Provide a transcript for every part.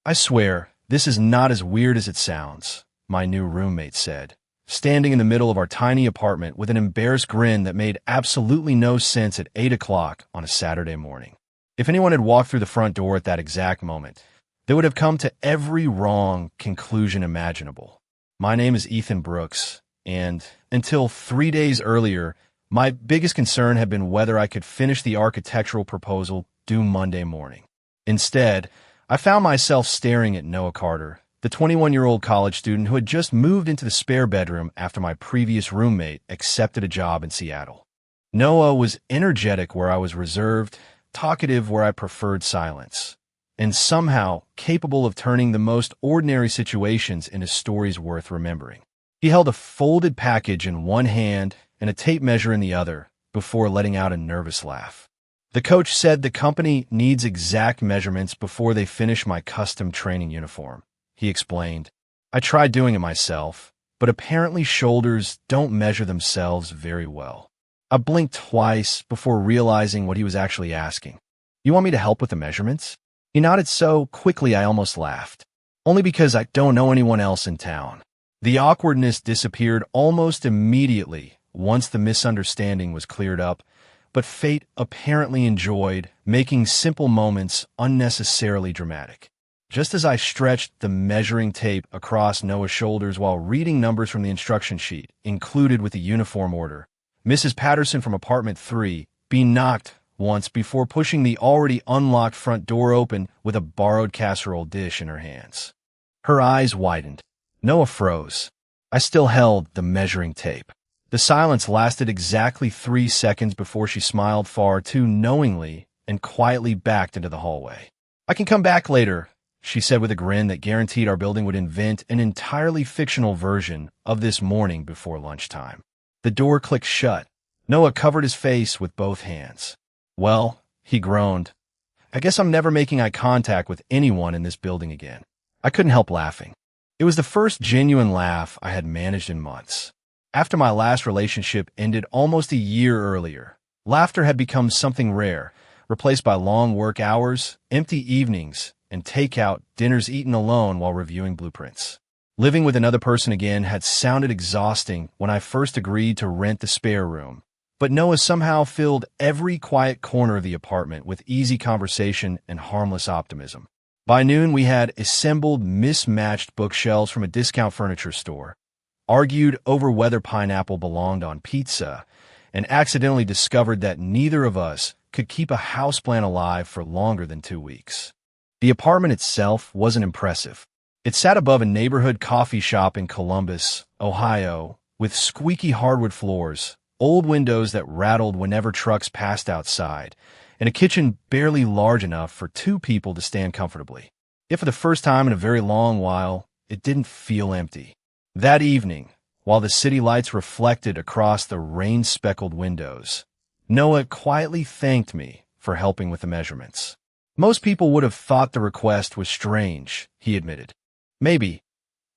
"I swear, this is not as weird as it sounds," my new roommate said, standing in the middle of our tiny apartment with an embarrassed grin that made absolutely no sense at 8 o'clock on a Saturday morning. If anyone had walked through the front door at that exact moment, they would have come to every wrong conclusion imaginable. My name is Ethan Brooks, and until 3 days earlier, my biggest concern had been whether I could finish the architectural proposal due Monday morning. Instead, I found myself staring at Noah Carter, the 21-year-old college student who had just moved into the spare bedroom after my previous roommate accepted a job in Seattle. Noah was energetic where I was reserved, talkative where I preferred silence, and somehow capable of turning the most ordinary situations into stories worth remembering. He held a folded package in one hand and a tape measure in the other before letting out a nervous laugh. "The coach said the company needs exact measurements before they finish my custom training uniform," he explained. "I tried doing it myself, but apparently shoulders don't measure themselves very well." I blinked twice before realizing what he was actually asking. "You want me to help with the measurements?" He nodded so quickly I almost laughed. "Only because I don't know anyone else in town." The awkwardness disappeared almost immediately once the misunderstanding was cleared up, but fate apparently enjoyed making simple moments unnecessarily dramatic. Just as I stretched the measuring tape across Noah's shoulders while reading numbers from the instruction sheet included with the uniform order, Mrs. Patterson from apartment 3B knocked once before pushing the already unlocked front door open with a borrowed casserole dish in her hands. Her eyes widened. Noah froze. I still held the measuring tape. The silence lasted exactly 3 seconds before she smiled far too knowingly and quietly backed into the hallway. "I can come back later," she said with a grin that guaranteed our building would invent an entirely fictional version of this morning before lunchtime. The door clicked shut. Noah covered his face with both hands. "Well," he groaned, "I guess I'm never making eye contact with anyone in this building again." I couldn't help laughing. It was the first genuine laugh I had managed in months. After my last relationship ended almost a year earlier, laughter had become something rare, replaced by long work hours, empty evenings, and takeout dinners eaten alone while reviewing blueprints. Living with another person again had sounded exhausting when I first agreed to rent the spare room, but Noah somehow filled every quiet corner of the apartment with easy conversation and harmless optimism. By noon, we had assembled mismatched bookshelves from a discount furniture store, argued over whether pineapple belonged on pizza, and accidentally discovered that neither of us could keep a houseplant alive for longer than 2 weeks. The apartment itself wasn't impressive. It sat above a neighborhood coffee shop in Columbus, Ohio, with squeaky hardwood floors, old windows that rattled whenever trucks passed outside, and a kitchen barely large enough for 2 people to stand comfortably. Yet for the first time in a very long while, it didn't feel empty. That evening, while the city lights reflected across the rain-speckled windows, Noah quietly thanked me for helping with the measurements. "Most people would have thought the request was strange," he admitted. "Maybe,"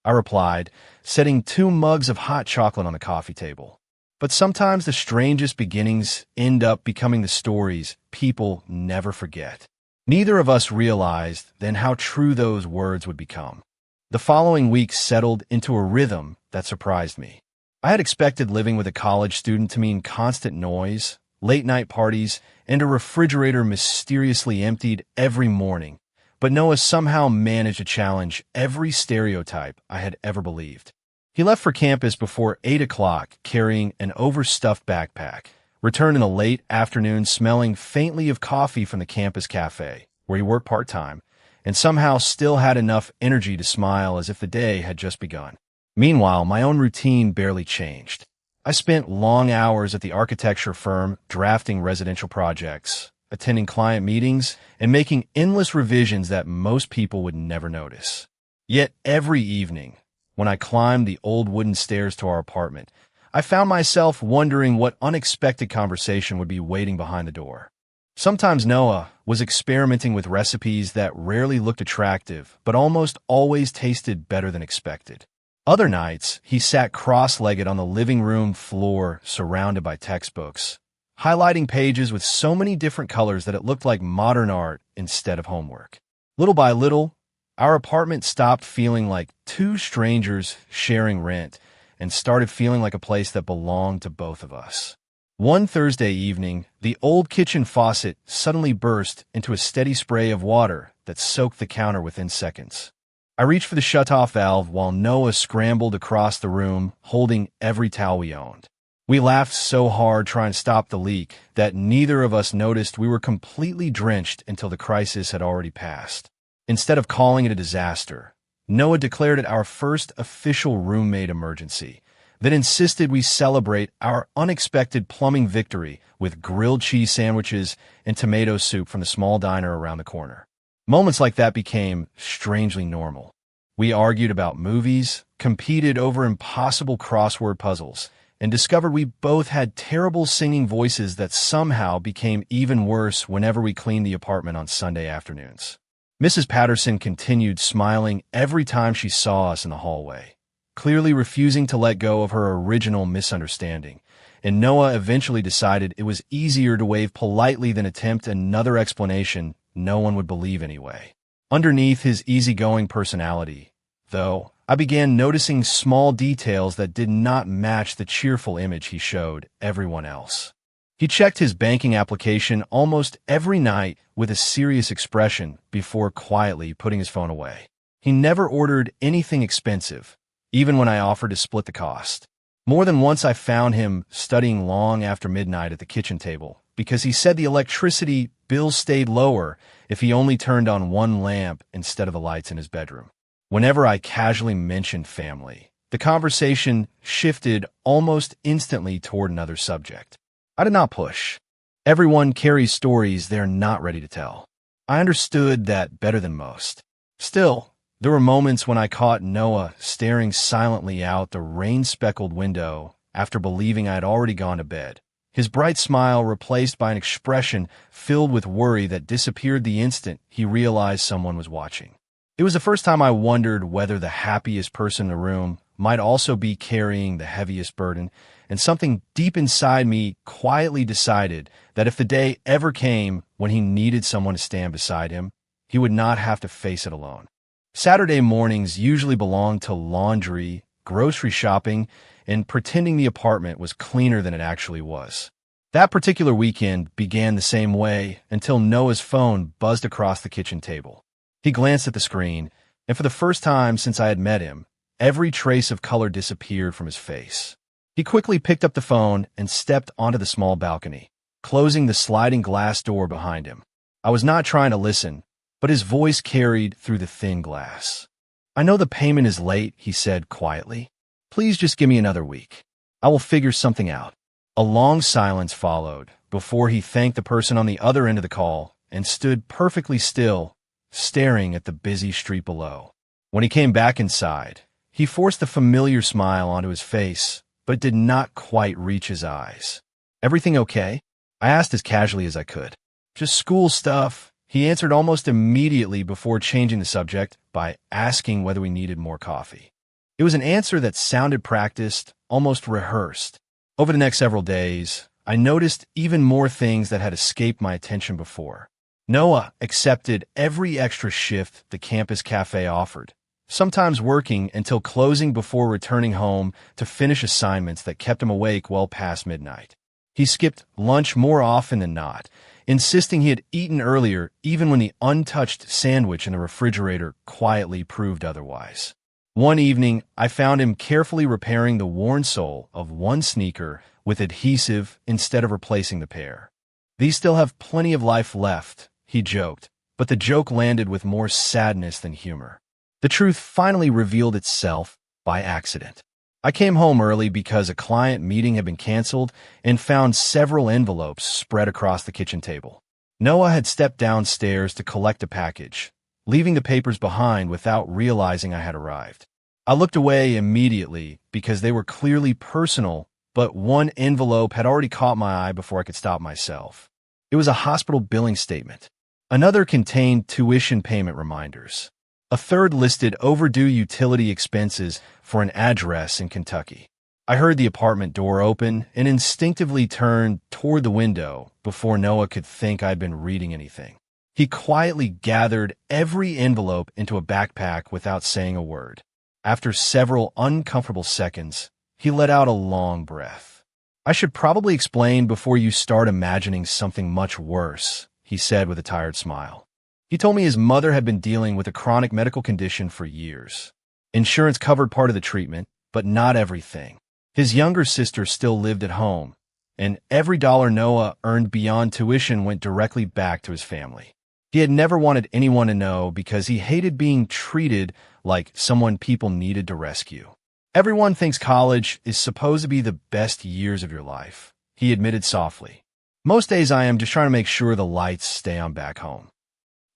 I replied, setting 2 mugs of hot chocolate on the coffee table. "But sometimes the strangest beginnings end up becoming the stories people never forget." Neither of us realized then how true those words would become. The following weeks settled into a rhythm that surprised me. I had expected living with a college student to mean constant noise, late-night parties, and a refrigerator mysteriously emptied every morning, but Noah somehow managed to challenge every stereotype I had ever believed. He left for campus before 8 o'clock carrying an overstuffed backpack, returned in the late afternoon smelling faintly of coffee from the campus cafe, where he worked part-time, and somehow still had enough energy to smile as if the day had just begun. Meanwhile, my own routine barely changed. I spent long hours at the architecture firm drafting residential projects, attending client meetings, and making endless revisions that most people would never notice. Yet every evening, when I climbed the old wooden stairs to our apartment, I found myself wondering what unexpected conversation would be waiting behind the door. Sometimes Noah was experimenting with recipes that rarely looked attractive, but almost always tasted better than expected. Other nights, he sat cross-legged on the living room floor surrounded by textbooks, highlighting pages with so many different colors that it looked like modern art instead of homework. Little by little, Our apartment stopped feeling like two strangers sharing rent and started feeling like a place that belonged to both of us. One Thursday evening, the old kitchen faucet suddenly burst into a steady spray of water that soaked the counter within seconds. I reached for the shutoff valve while Noah scrambled across the room, holding every towel we owned. We laughed so hard trying to stop the leak that neither of us noticed we were completely drenched until the crisis had already passed. Instead of calling it a disaster, Noah declared it our first official roommate emergency, then insisted we celebrate our unexpected plumbing victory with grilled cheese sandwiches and tomato soup from the small diner around the corner. Moments like that became strangely normal. We argued about movies, competed over impossible crossword puzzles, and discovered we both had terrible singing voices that somehow became even worse whenever we cleaned the apartment on Sunday afternoons. Mrs. Patterson continued smiling every time she saw us in the hallway, clearly refusing to let go of her original misunderstanding, and Noah eventually decided it was easier to wave politely than attempt another explanation no one would believe anyway. Underneath his easygoing personality, though, I began noticing small details that did not match the cheerful image he showed everyone else. He checked his banking application almost every night with a serious expression before quietly putting his phone away. He never ordered anything expensive, even when I offered to split the cost. More than once I found him studying long after midnight at the kitchen table because he said the electricity bill stayed lower if he only turned on one lamp instead of the lights in his bedroom. Whenever I casually mentioned family, the conversation shifted almost instantly toward another subject. I did not push. Everyone carries stories they're not ready to tell. I understood that better than most. Still, there were moments when I caught Noah staring silently out the rain-speckled window after believing I had already gone to bed, his bright smile replaced by an expression filled with worry that disappeared the instant he realized someone was watching. It was the first time I wondered whether the happiest person in the room might also be carrying the heaviest burden, and something deep inside me quietly decided that if the day ever came when he needed someone to stand beside him, he would not have to face it alone. Saturday mornings usually belonged to laundry, grocery shopping, and pretending the apartment was cleaner than it actually was. That particular weekend began the same way until Noah's phone buzzed across the kitchen table. He glanced at the screen, and for the first time since I had met him, every trace of color disappeared from his face. He quickly picked up the phone and stepped onto the small balcony, closing the sliding glass door behind him. I was not trying to listen, but his voice carried through the thin glass. "I know the payment is late," he said quietly. "Please just give me another week. I will figure something out." A long silence followed before he thanked the person on the other end of the call and stood perfectly still, staring at the busy street below. When he came back inside, he forced the familiar smile onto his face, but did not quite reach his eyes. "Everything okay?" I asked as casually as I could. "Just school stuff," he answered almost immediately before changing the subject by asking whether we needed more coffee. It was an answer that sounded practiced, almost rehearsed. Over the next several days, I noticed even more things that had escaped my attention before. Noah accepted every extra shift the campus cafe offered, sometimes working until closing before returning home to finish assignments that kept him awake well past midnight. He skipped lunch more often than not, insisting he had eaten earlier even when the untouched sandwich in the refrigerator quietly proved otherwise. One evening, I found him carefully repairing the worn sole of one sneaker with adhesive instead of replacing the pair. "These still have plenty of life left," he joked, but the joke landed with more sadness than humor. The truth finally revealed itself by accident. I came home early because a client meeting had been canceled and found several envelopes spread across the kitchen table. Noah had stepped downstairs to collect a package, leaving the papers behind without realizing I had arrived. I looked away immediately because they were clearly personal, but one envelope had already caught my eye before I could stop myself. It was a hospital billing statement. Another contained tuition payment reminders. A third listed overdue utility expenses for an address in Kentucky. I heard the apartment door open and instinctively turned toward the window before Noah could think I'd been reading anything. He quietly gathered every envelope into a backpack without saying a word. After several uncomfortable seconds, he let out a long breath. "I should probably explain before you start imagining something much worse," he said with a tired smile. He told me his mother had been dealing with a chronic medical condition for years. Insurance covered part of the treatment, but not everything. His younger sister still lived at home, and every dollar Noah earned beyond tuition went directly back to his family. He had never wanted anyone to know because he hated being treated like someone people needed to rescue. "Everyone thinks college is supposed to be the best years of your life," he admitted softly. "Most days I am just trying to make sure the lights stay on back home."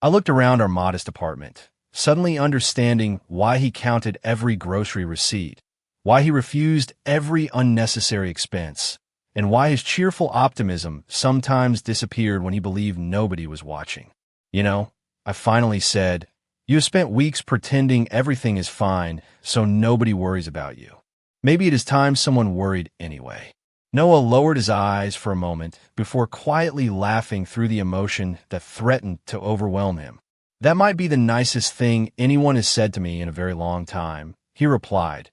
I looked around our modest apartment, suddenly understanding why he counted every grocery receipt, why he refused every unnecessary expense, and why his cheerful optimism sometimes disappeared when he believed nobody was watching. "You know," I finally said, "you have spent weeks pretending everything is fine so nobody worries about you. Maybe it is time someone worried anyway." Noah lowered his eyes for a moment before quietly laughing through the emotion that threatened to overwhelm him. "That might be the nicest thing anyone has said to me in a very long time," he replied.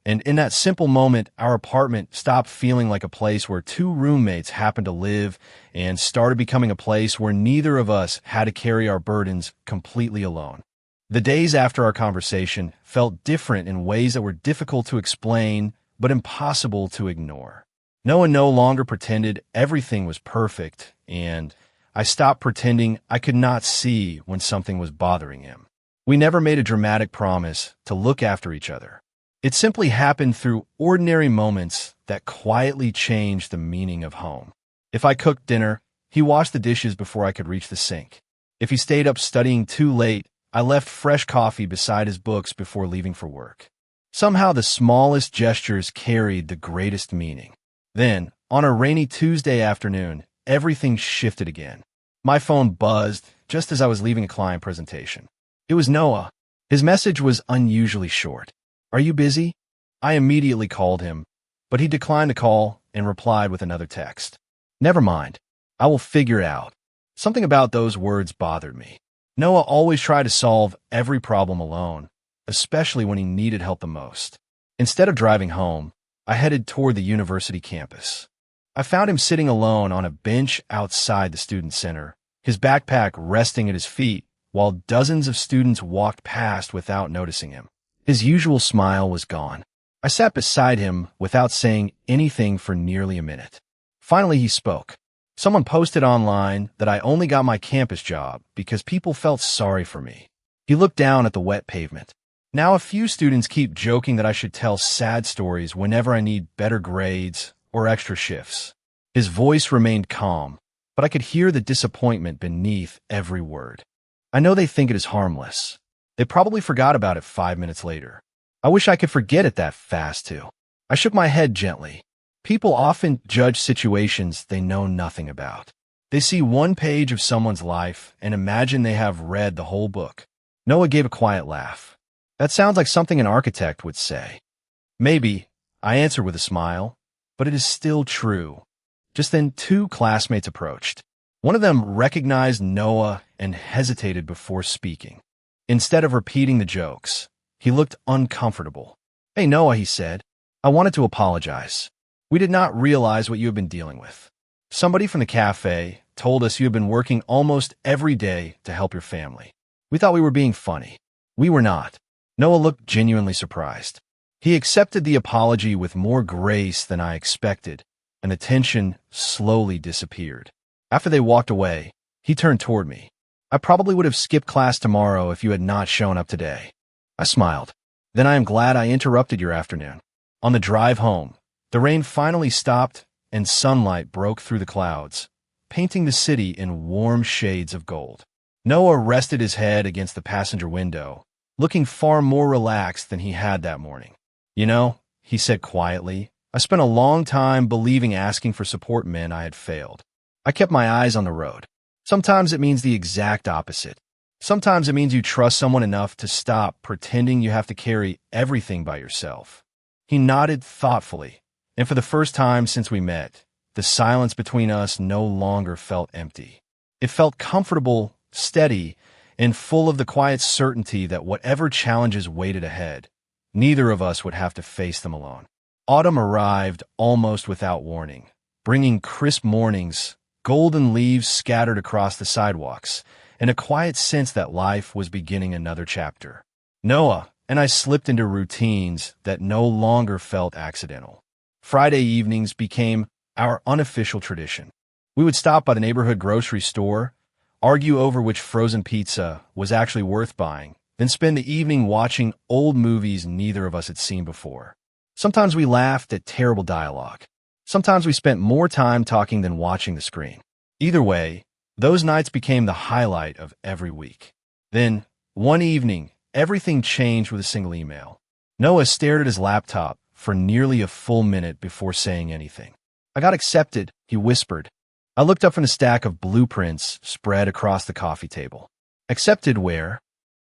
And in that simple moment, our apartment stopped feeling like a place where two roommates happened to live and started becoming a place where neither of us had to carry our burdens completely alone. The days after our conversation felt different in ways that were difficult to explain but impossible to ignore. Noah no longer pretended everything was perfect, and I stopped pretending I could not see when something was bothering him. We never made a dramatic promise to look after each other. It simply happened through ordinary moments that quietly changed the meaning of home. If I cooked dinner, he washed the dishes before I could reach the sink. If he stayed up studying too late, I left fresh coffee beside his books before leaving for work. Somehow the smallest gestures carried the greatest meaning. Then, on a rainy Tuesday afternoon, everything shifted again. My phone buzzed just as I was leaving a client presentation. It was Noah. His message was unusually short. "Are you busy?" I immediately called him, but he declined the call and replied with another text. "Never mind. I will figure it out." Something about those words bothered me. Noah always tried to solve every problem alone, especially when he needed help the most. Instead of driving home, I headed toward the university campus. I found him sitting alone on a bench outside the student center, his backpack resting at his feet, while dozens of students walked past without noticing him. His usual smile was gone. I sat beside him without saying anything for nearly a minute. Finally, he spoke. "Someone posted online that I only got my campus job because people felt sorry for me." He looked down at the wet pavement. "Now a few students keep joking that I should tell sad stories whenever I need better grades or extra shifts." His voice remained calm, but I could hear the disappointment beneath every word. "I know they think it is harmless. They probably forgot about it 5 minutes later. I wish I could forget it that fast, too." I shook my head gently. People often judge situations they know nothing about. They see one page of someone's life and imagine they have read the whole book. Noah gave a quiet laugh. "That sounds like something an architect would say." "Maybe," I answered with a smile, "but it is still true." Just then, two classmates approached. One of them recognized Noah and hesitated before speaking. Instead of repeating the jokes, he looked uncomfortable. "Hey, Noah," he said, "I wanted to apologize. We did not realize what you have been dealing with. Somebody from the cafe told us you have been working almost every day to help your family. We thought we were being funny." We were not. Noah looked genuinely surprised. He accepted the apology with more grace than I expected, and the tension slowly disappeared. After they walked away, he turned toward me. "I probably would have skipped class tomorrow if you had not shown up today." I smiled. "Then I am glad I interrupted your afternoon." On the drive home, the rain finally stopped and sunlight broke through the clouds, painting the city in warm shades of gold. Noah rested his head against the passenger window, looking far more relaxed than he had that morning. "You know," he said quietly, "I spent a long time believing asking for support meant I had failed. I kept my eyes on the road. Sometimes it means the exact opposite. Sometimes it means you trust someone enough to stop pretending you have to carry everything by yourself." He nodded thoughtfully, and for the first time since we met, the silence between us no longer felt empty. It felt comfortable, steady, and full of the quiet certainty that whatever challenges waited ahead, neither of us would have to face them alone. Autumn arrived almost without warning, bringing crisp mornings, golden leaves scattered across the sidewalks, and a quiet sense that life was beginning another chapter. Noah and I slipped into routines that no longer felt accidental. Friday evenings became our unofficial tradition. We would stop by the neighborhood grocery store, argue over which frozen pizza was actually worth buying, then spend the evening watching old movies neither of us had seen before. Sometimes we laughed at terrible dialogue. Sometimes we spent more time talking than watching the screen. Either way, those nights became the highlight of every week. Then, one evening, everything changed with a single email. Noah stared at his laptop for nearly a full minute before saying anything. "I got accepted," he whispered. I looked up from the stack of blueprints spread across the coffee table. "Accepted where?"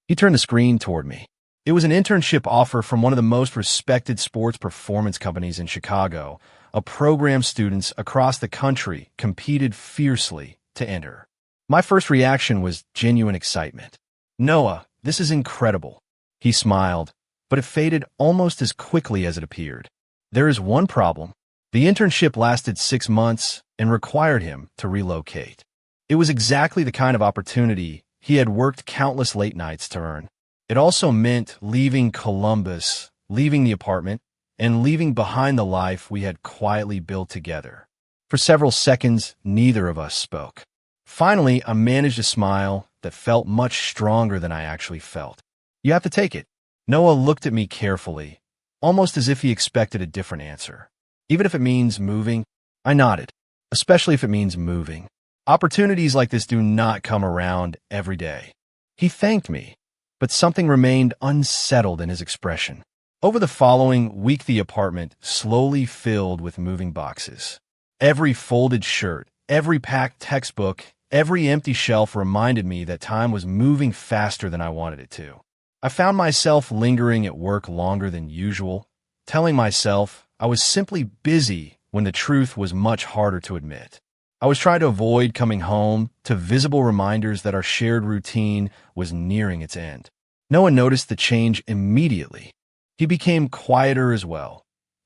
He turned the screen toward me. It was an internship offer from one of the most respected sports performance companies in Chicago, a program students across the country competed fiercely to enter. My first reaction was genuine excitement. "Noah, this is incredible." He smiled, but it faded almost as quickly as it appeared. "There is one problem. The internship lasted 6 months and required him to relocate." It was exactly the kind of opportunity he had worked countless late nights to earn. It also meant leaving Columbus, leaving the apartment, and leaving behind the life we had quietly built together. For several seconds, neither of us spoke. Finally, I managed a smile that felt much stronger than I actually felt. "You have to take it." Noah looked at me carefully, almost as if he expected a different answer. "Even if it means moving?" I nodded. "Especially if it means moving. Opportunities like this do not come around every day." He thanked me, but something remained unsettled in his expression. Over the following week, the apartment slowly filled with moving boxes. Every folded shirt, every packed textbook, every empty shelf reminded me that time was moving faster than I wanted it to. I found myself lingering at work longer than usual, telling myself I was simply busy when the truth was much harder to admit. I was trying to avoid coming home to visible reminders that our shared routine was nearing its end. Noah noticed the change immediately. He became quieter as well.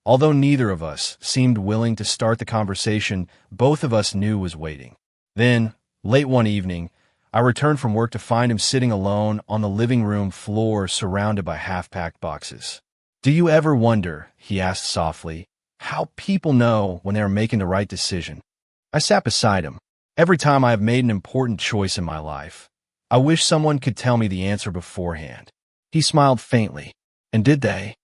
Although neither of us seemed willing to start the conversation both of us knew was waiting. Then, late one evening, I returned from work to find him sitting alone on the living room floor surrounded by half-packed boxes. "Do you ever wonder," he asked softly, "how people know when they are making the right decision?" I sat beside him. Every time I have made an important choice in my life, I wish someone could tell me the answer beforehand. He smiled faintly. "And did they?"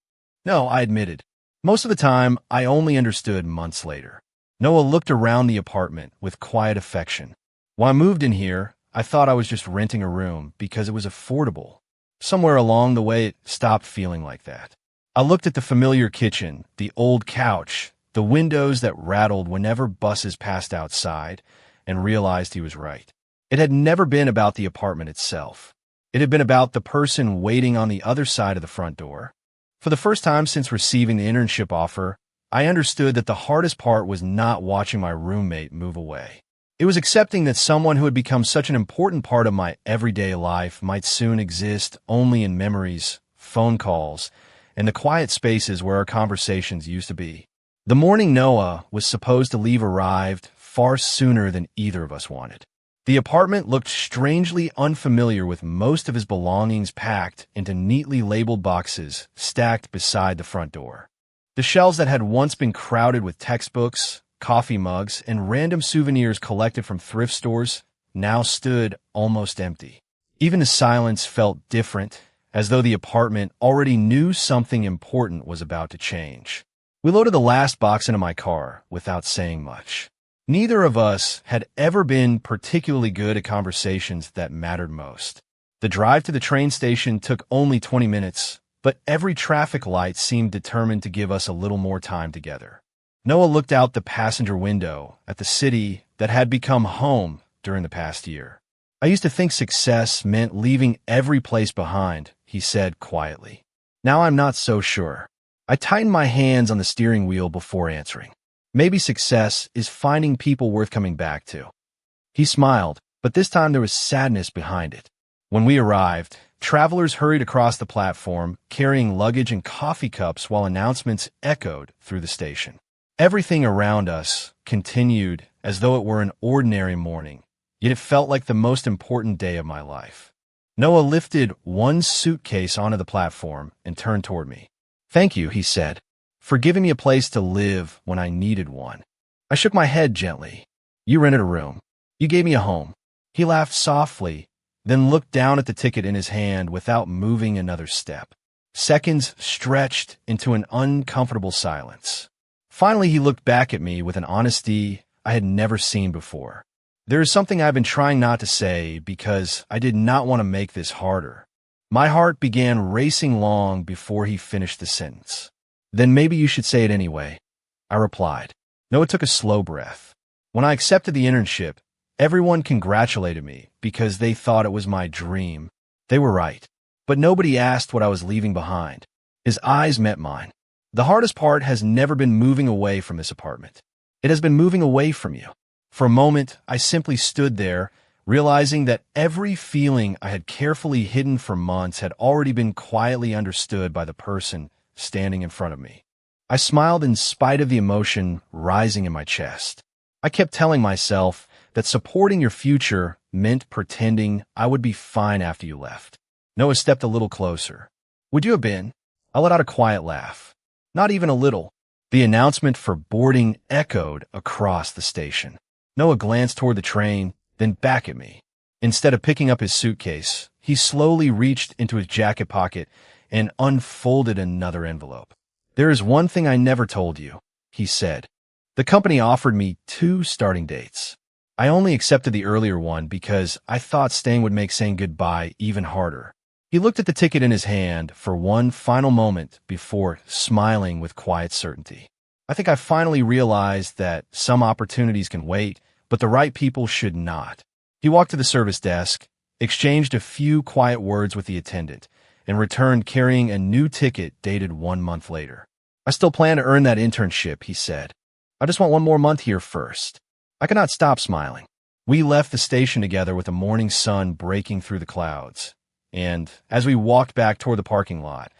"No," I admitted. "Most of the time, I only understood months later." Noah looked around the apartment with quiet affection. "When I moved in here, I thought I was just renting a room because it was affordable. Somewhere along the way, it stopped feeling like that. I looked at the familiar kitchen, the old couch, the windows that rattled whenever buses passed outside, and realized he was right. It had never been about the apartment itself. It had been about the person waiting on the other side of the front door. For the first time since receiving the internship offer, I understood that the hardest part was not watching my roommate move away. It was accepting that someone who had become such an important part of my everyday life might soon exist only in memories, phone calls, and the quiet spaces where our conversations used to be. The morning Noah was supposed to leave arrived far sooner than either of us wanted. The apartment looked strangely unfamiliar with most of his belongings packed into neatly labeled boxes stacked beside the front door. The shelves that had once been crowded with textbooks, coffee mugs, and random souvenirs collected from thrift stores now stood almost empty. Even the silence felt different, as though the apartment already knew something important was about to change. We loaded the last box into my car without saying much. Neither of us had ever been particularly good at conversations that mattered most. The drive to the train station took only 20 minutes, but every traffic light seemed determined to give us a little more time together. Noah looked out the passenger window at the city that had become home during the past year. "I used to think success meant leaving every place behind," he said quietly. "Now I'm not so sure." I tightened my hands on the steering wheel before answering. "Maybe success is finding people worth coming back to." He smiled, but this time there was sadness behind it. When we arrived, travelers hurried across the platform, carrying luggage and coffee cups while announcements echoed through the station. Everything around us continued as though it were an ordinary morning, yet it felt like the most important day of my life. Noah lifted one suitcase onto the platform and turned toward me. "Thank you," he said, "for giving me a place to live when I needed one." I shook my head gently. "You rented a room. You gave me a home." He laughed softly, then looked down at the ticket in his hand without moving another step. Seconds stretched into an uncomfortable silence. Finally, he looked back at me with an honesty I had never seen before. "There is something I've been trying not to say because I did not want to make this harder." My heart began racing long before he finished the sentence. "Then maybe you should say it anyway," I replied. Noah took a slow breath. "When I accepted the internship, everyone congratulated me because they thought it was my dream. They were right. But nobody asked what I was leaving behind." His eyes met mine. "The hardest part has never been moving away from this apartment. It has been moving away from you." For a moment, I simply stood there, realizing that every feeling I had carefully hidden for months had already been quietly understood by the person standing in front of me. I smiled in spite of the emotion rising in my chest. I kept telling myself that supporting your future meant pretending I would be fine after you left. Noah stepped a little closer. "Would you have been?" I let out a quiet laugh. "Not even a little." The announcement for boarding echoed across the station. Noah glanced toward the train, then back at me. Instead of picking up his suitcase, he slowly reached into his jacket pocket and unfolded another envelope. "There is one thing I never told you," he said. "The company offered me 2 starting dates. I only accepted the earlier one because I thought staying would make saying goodbye even harder." He looked at the ticket in his hand for one final moment before smiling with quiet certainty. "I think I finally realized that some opportunities can wait, but the right people should not." He walked to the service desk, exchanged a few quiet words with the attendant, and returned carrying a new ticket dated 1 month later. "I still plan to earn that internship," he said. "I just want one more month here first." I could not stop smiling. We left the station together with the morning sun breaking through the clouds. And as we walked back toward the parking lot,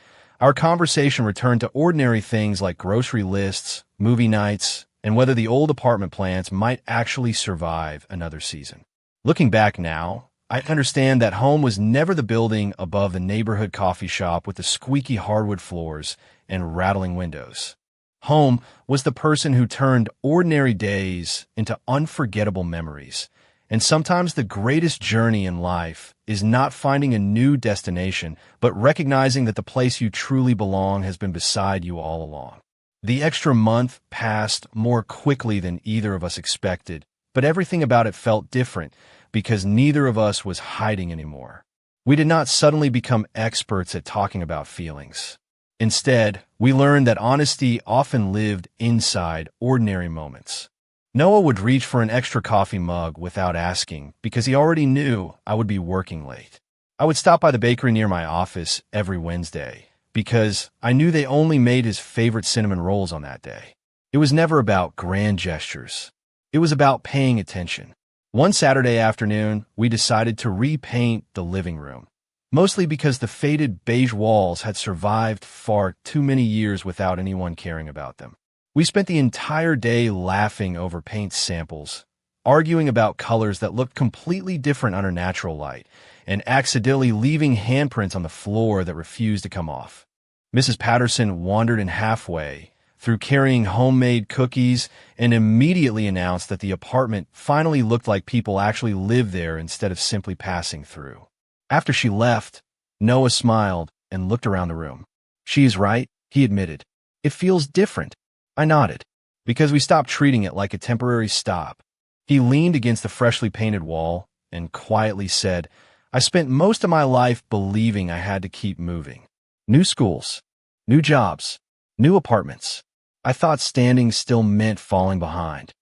our conversation returned to ordinary things like grocery lists, movie nights, and whether the old apartment plants might actually survive another season. Looking back now, I understand that home was never the building above the neighborhood coffee shop with the squeaky hardwood floors and rattling windows. Home was the person who turned ordinary days into unforgettable memories. And sometimes the greatest journey in life is not finding a new destination, but recognizing that the place you truly belong has been beside you all along. The extra month passed more quickly than either of us expected, but everything about it felt different because neither of us was hiding anymore. We did not suddenly become experts at talking about feelings. Instead, we learned that honesty often lived inside ordinary moments. Noah would reach for an extra coffee mug without asking because he already knew I would be working late. I would stop by the bakery near my office every Wednesday because I knew they only made his favorite cinnamon rolls on that day. It was never about grand gestures. It was about paying attention. One Saturday afternoon, we decided to repaint the living room, mostly because the faded beige walls had survived far too many years without anyone caring about them. We spent the entire day laughing over paint samples, arguing about colors that looked completely different under natural light, and accidentally leaving handprints on the floor that refused to come off. Mrs. Patterson wandered in halfway through carrying homemade cookies and immediately announced that the apartment finally looked like people actually lived there instead of simply passing through. After she left, Noah smiled and looked around the room. "She is right," he admitted. "It feels different." I nodded, because we stopped treating it like a temporary stop. He leaned against the freshly painted wall and quietly said, "I spent most of my life believing I had to keep moving. New schools, new jobs, new apartments. I thought standing still meant falling behind."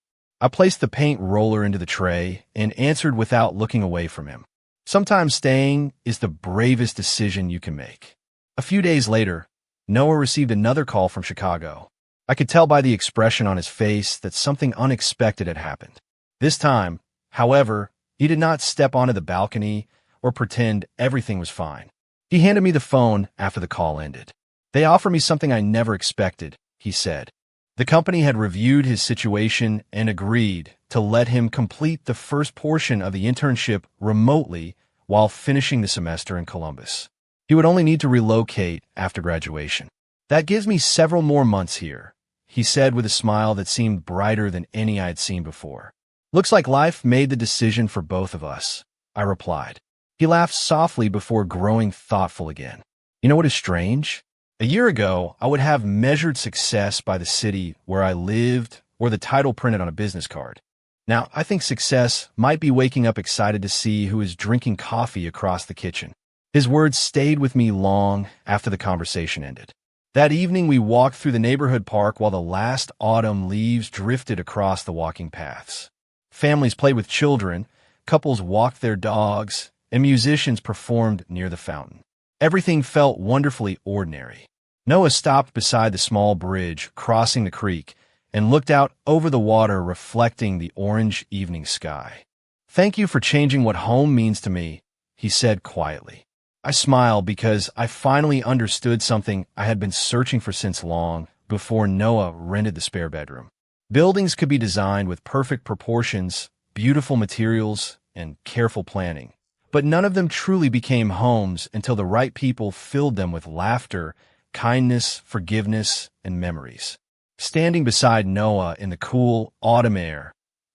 I placed the paint roller into the tray and answered without looking away from him. Sometimes staying is the bravest decision you can make. A few days later, Noah received another call from Chicago. I could tell by the expression on his face that something unexpected had happened. This time, however, He did not step onto the balcony or pretend everything was fine. He handed me the phone after the call ended. "They offer me something I never expected," he said. The company had reviewed his situation and agreed to let him complete the first portion of the internship remotely while finishing the semester in Columbus. He would only need to relocate after graduation. "That gives me several more months here," he said with a smile that seemed brighter than any I had seen before. "Looks like life made the decision for both of us," I replied. He laughed softly before growing thoughtful again. "You know what is strange? A year ago, I would have measured success by the city where I lived or the title printed on a business card. Now, I think success might be waking up excited to see who is drinking coffee across the kitchen." His words stayed with me long after the conversation ended. That evening, we walked through the neighborhood park while the last autumn leaves drifted across the walking paths. Families played with children, couples walked their dogs, and musicians performed near the fountain. Everything felt wonderfully ordinary. Noah stopped beside the small bridge crossing the creek and looked out over the water reflecting the orange evening sky. "Thank you for changing what home means to me," he said quietly. I smiled because I finally understood something I had been searching for since long before Noah rented the spare bedroom. Buildings could be designed with perfect proportions, beautiful materials, and careful planning. But none of them truly became homes until the right people filled them with laughter, kindness, forgiveness, and memories. Standing beside Noah in the cool autumn air,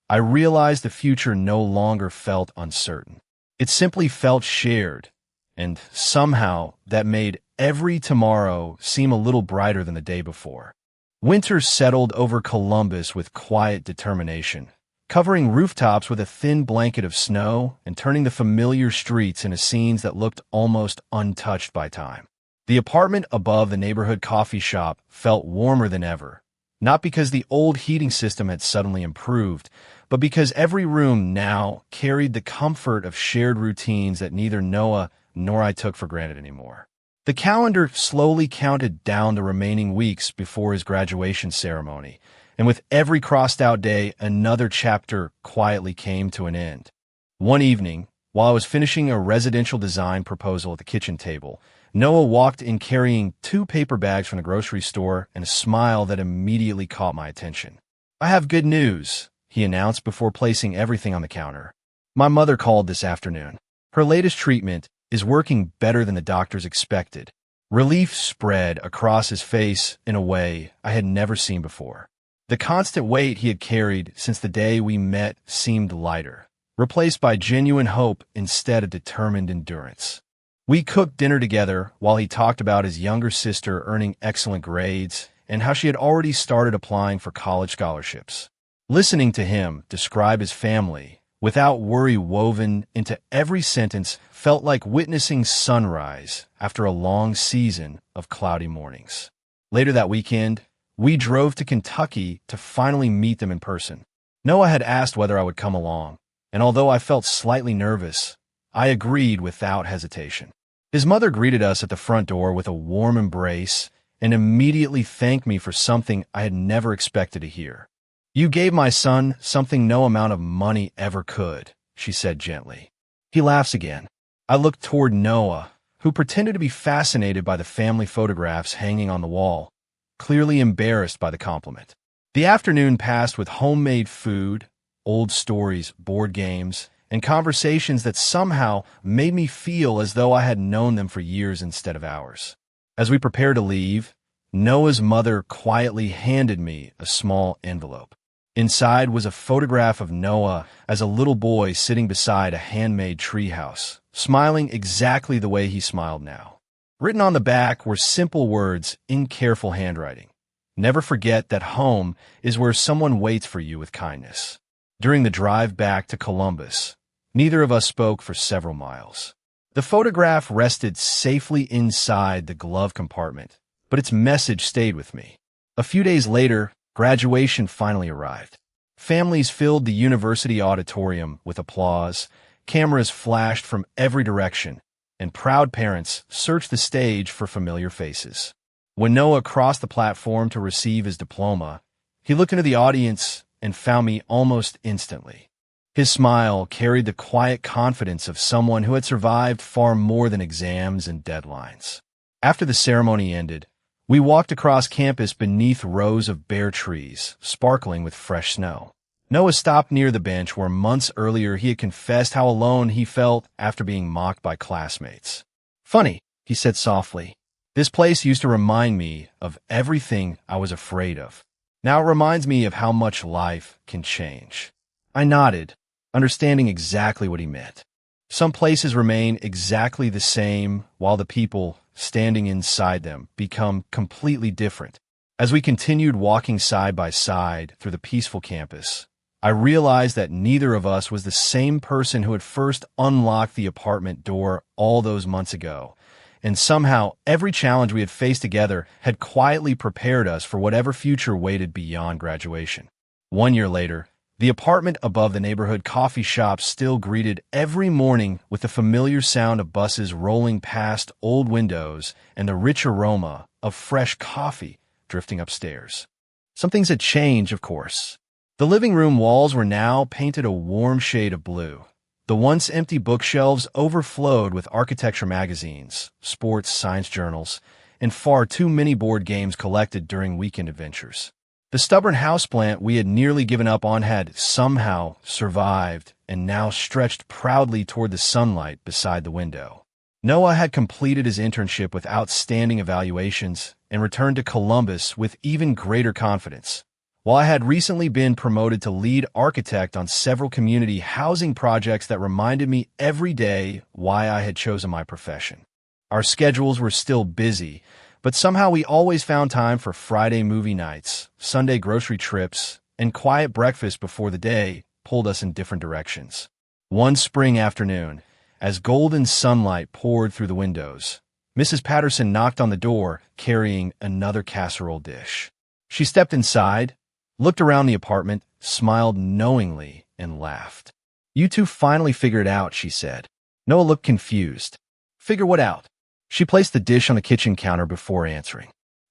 I realized the future no longer felt uncertain. It simply felt shared, and somehow that made every tomorrow seem a little brighter than the day before. Winter settled over Columbus with quiet determination, covering rooftops with a thin blanket of snow and turning the familiar streets into scenes that looked almost untouched by time. The apartment above the neighborhood coffee shop felt warmer than ever, not because the old heating system had suddenly improved, but because every room now carried the comfort of shared routines that neither Noah nor I took for granted anymore. The calendar slowly counted down the remaining weeks before his graduation ceremony, and with every crossed-out day, another chapter quietly came to an end. One evening, while I was finishing a residential design proposal at the kitchen table, Noah walked in carrying 2 paper bags from the grocery store and a smile that immediately caught my attention. "I have good news," he announced before placing everything on the counter. "My mother called this afternoon. Her latest treatment is working better than the doctors expected." Relief spread across his face in a way I had never seen before. The constant weight he had carried since the day we met seemed lighter, replaced by genuine hope instead of determined endurance. We cooked dinner together while he talked about his younger sister earning excellent grades and how she had already started applying for college scholarships. Listening to him describe his family, without worry woven into every sentence, felt like witnessing sunrise after a long season of cloudy mornings. Later that weekend, we drove to Kentucky to finally meet them in person. Noah had asked whether I would come along, and although I felt slightly nervous, I agreed without hesitation. His mother greeted us at the front door with a warm embrace and immediately thanked me for something I had never expected to hear. "You gave my son something no amount of money ever could," she said gently. He laughs again. I looked toward Noah, who pretended to be fascinated by the family photographs hanging on the wall, clearly embarrassed by the compliment. The afternoon passed with homemade food, old stories, board games, and conversations that somehow made me feel as though I had known them for years instead of hours. As we prepared to leave, Noah's mother quietly handed me a small envelope. Inside was a photograph of Noah as a little boy sitting beside a handmade treehouse, smiling exactly the way he smiled now. Written on the back were simple words in careful handwriting. "Never forget that home is where someone waits for you with kindness." During the drive back to Columbus, neither of us spoke for several miles. The photograph rested safely inside the glove compartment, but its message stayed with me. A few days later, graduation finally arrived. Families filled the university auditorium with applause, cameras flashed from every direction, and proud parents searched the stage for familiar faces. When Noah crossed the platform to receive his diploma, he looked into the audience and found me almost instantly. His smile carried the quiet confidence of someone who had survived far more than exams and deadlines. After the ceremony ended, we walked across campus beneath rows of bare trees, sparkling with fresh snow. Noah stopped near the bench where months earlier he had confessed how alone he felt after being mocked by classmates. "Funny," he said softly. "This place used to remind me of everything I was afraid of. Now it reminds me of how much life can change." I nodded, understanding exactly what he meant. Some places remain exactly the same while the people standing inside them become completely different. As we continued walking side by side through the peaceful campus, I realized that neither of us was the same person who had first unlocked the apartment door all those months ago, and somehow every challenge we had faced together had quietly prepared us for whatever future waited beyond graduation. 1 year later, the apartment above the neighborhood coffee shop still greeted every morning with the familiar sound of buses rolling past old windows and the rich aroma of fresh coffee drifting upstairs. Some things had changed, of course. The living room walls were now painted a warm shade of blue. The once empty bookshelves overflowed with architecture magazines, sports science journals, and far too many board games collected during weekend adventures. The stubborn houseplant we had nearly given up on had somehow survived and now stretched proudly toward the sunlight beside the window. Noah had completed his internship with outstanding evaluations and returned to Columbus with even greater confidence, while I had recently been promoted to lead architect on several community housing projects that reminded me every day why I had chosen my profession. Our schedules were still busy, but somehow we always found time for Friday movie nights, Sunday grocery trips, and quiet breakfast before the day pulled us in different directions. One spring afternoon, as golden sunlight poured through the windows, Mrs. Patterson knocked on the door carrying another casserole dish. She stepped inside, looked around the apartment, smiled knowingly, and laughed. "You two finally figured it out," she said. Noah looked confused. "Figure what out?" She placed the dish on the kitchen counter before answering.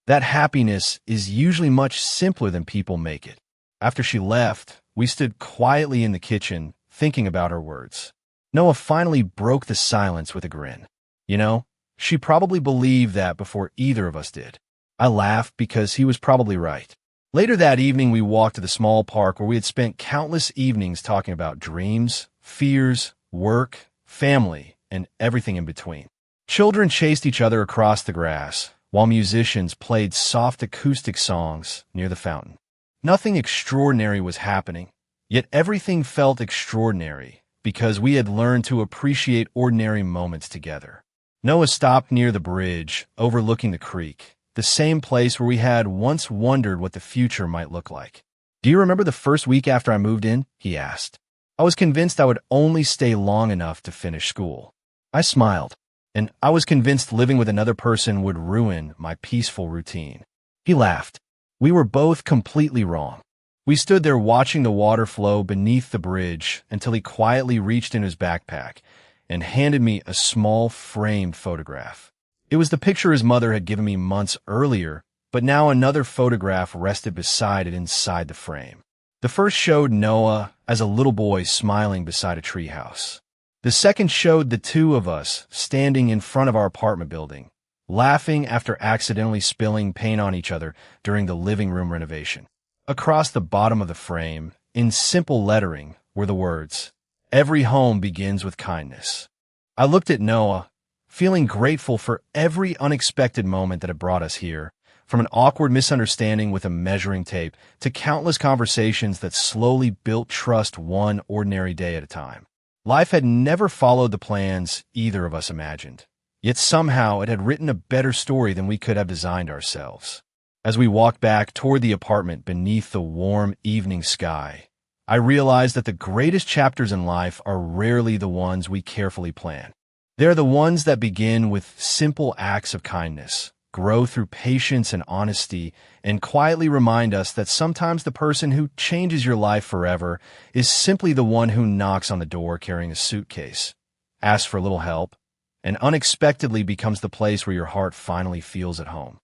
"That happiness is usually much simpler than people make it." After she left, we stood quietly in the kitchen, thinking about her words. Noah finally broke the silence with a grin. "You know, she probably believed that before either of us did." I laughed because he was probably right. Later that evening, we walked to the small park where we had spent countless evenings talking about dreams, fears, work, family, and everything in between. Children chased each other across the grass, while musicians played soft acoustic songs near the fountain. Nothing extraordinary was happening, yet everything felt extraordinary because we had learned to appreciate ordinary moments together. Noah stopped near the bridge overlooking the creek, the same place where we had once wondered what the future might look like. "Do you remember the first week after I moved in?" he asked. "I was convinced I would only stay long enough to finish school." I smiled, and I was convinced living with another person would ruin my peaceful routine. He laughed. We were both completely wrong. We stood there watching the water flow beneath the bridge until he quietly reached in his backpack and handed me a small framed photograph. It was the picture his mother had given me months earlier, but now another photograph rested beside it inside the frame. The first showed Noah as a little boy smiling beside a treehouse. The second showed the two of us standing in front of our apartment building, laughing after accidentally spilling paint on each other during the living room renovation. Across the bottom of the frame, in simple lettering, were the words, "Every home begins with kindness." I looked at Noah, feeling grateful for every unexpected moment that had brought us here, from an awkward misunderstanding with a measuring tape to countless conversations that slowly built trust one ordinary day at a time. Life had never followed the plans either of us imagined, yet somehow it had written a better story than we could have designed ourselves. As we walked back toward the apartment beneath the warm evening sky, I realized that the greatest chapters in life are rarely the ones we carefully plan. They're the ones that begin with simple acts of kindness, grow through patience and honesty, and quietly remind us that sometimes the person who changes your life forever is simply the one who knocks on the door carrying a suitcase, asks for a little help, and unexpectedly becomes the place where your heart finally feels at home.